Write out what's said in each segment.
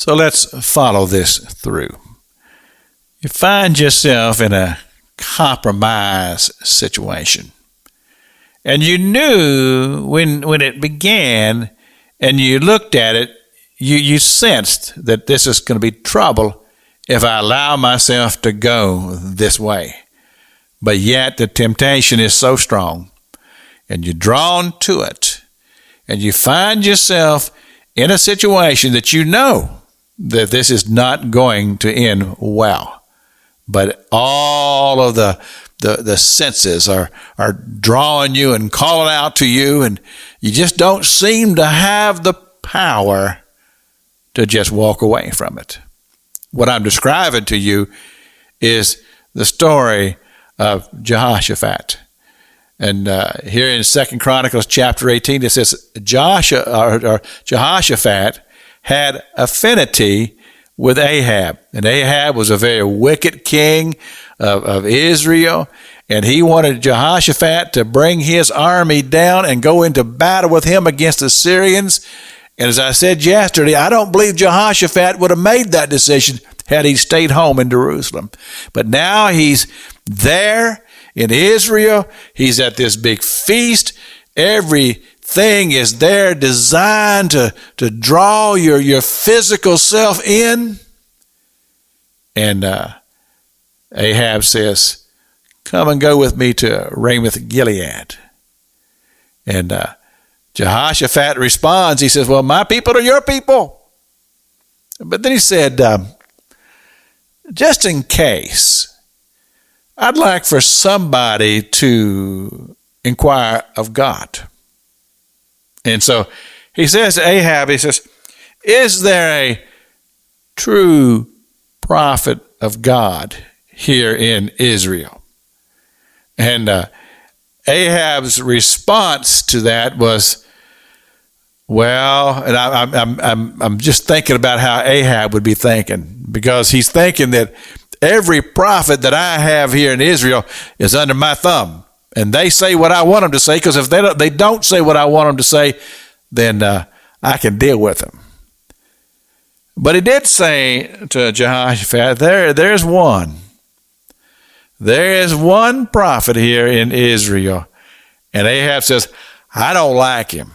So let's follow this through. You find yourself in a compromise situation. And you knew when it began and you looked at it, you sensed that this is going to be trouble if I allow myself to go this way. But yet the temptation is so strong and you're drawn to it and you find yourself in a situation that you know that this is not going to end well. But all of the senses are drawing you and calling out to you, and you just don't seem to have the power to just walk away from it. What I'm describing to you is the story of Jehoshaphat. And here in 2 Chronicles chapter 18, it says Jehoshaphat had affinity with Ahab. And Ahab was a very wicked king of Israel. And he wanted Jehoshaphat to bring his army down and go into battle with him against the Syrians. And as I said yesterday, I don't believe Jehoshaphat would have made that decision had he stayed home in Jerusalem. But now he's there in Israel. He's at this big feast. Everything is there designed to draw your physical self in. And Ahab says, come and go with me to Ramoth Gilead. And Jehoshaphat responds. He says, well, my people are your people. But then he said, just in case, I'd like for somebody to inquire of God. And so he says to Ahab, he says, is there a true prophet of God here in Israel? And Ahab's response to that was, well, and I'm just thinking about how Ahab would be thinking, because he's thinking that every prophet that I have here in Israel is under my thumb, and they say what I want them to say, because if they don't say what I want them to say, then I can deal with them. But he did say to Jehoshaphat, there's one. There is one prophet here in Israel. And Ahab says, I don't like him.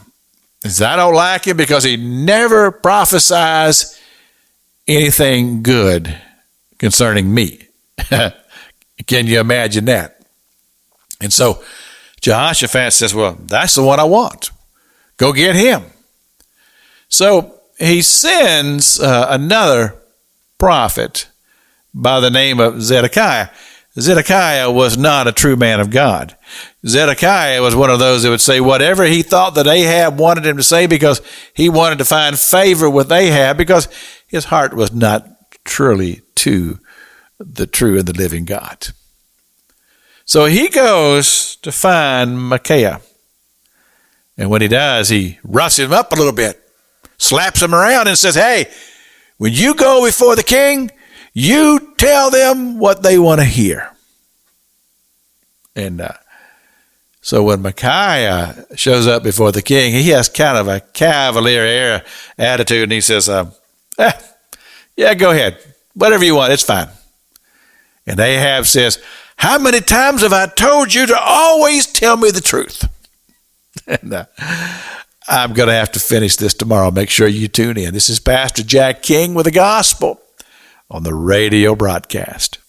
He says, I don't like him because he never prophesies anything good concerning me. Can you imagine that? And so Jehoshaphat says, well, that's the one I want. Go get him. So he sends another prophet by the name of Zedekiah. Zedekiah was not a true man of God. Zedekiah was one of those that would say whatever he thought that Ahab wanted him to say, because he wanted to find favor with Ahab, because his heart was not truly to the true and the living God. So he goes to find Micaiah. And when he does, he roughs him up a little bit, slaps him around and says, hey, when you go before the king, you tell them what they want to hear. And so when Micaiah shows up before the king, he has kind of a cavalier attitude, and he says, yeah, go ahead. Whatever you want, it's fine. And Ahab says, how many times have I told you to always tell me the truth? And I'm going to have to finish this tomorrow. Make sure you tune in. This is Pastor Jack King with the gospel on the radio broadcast.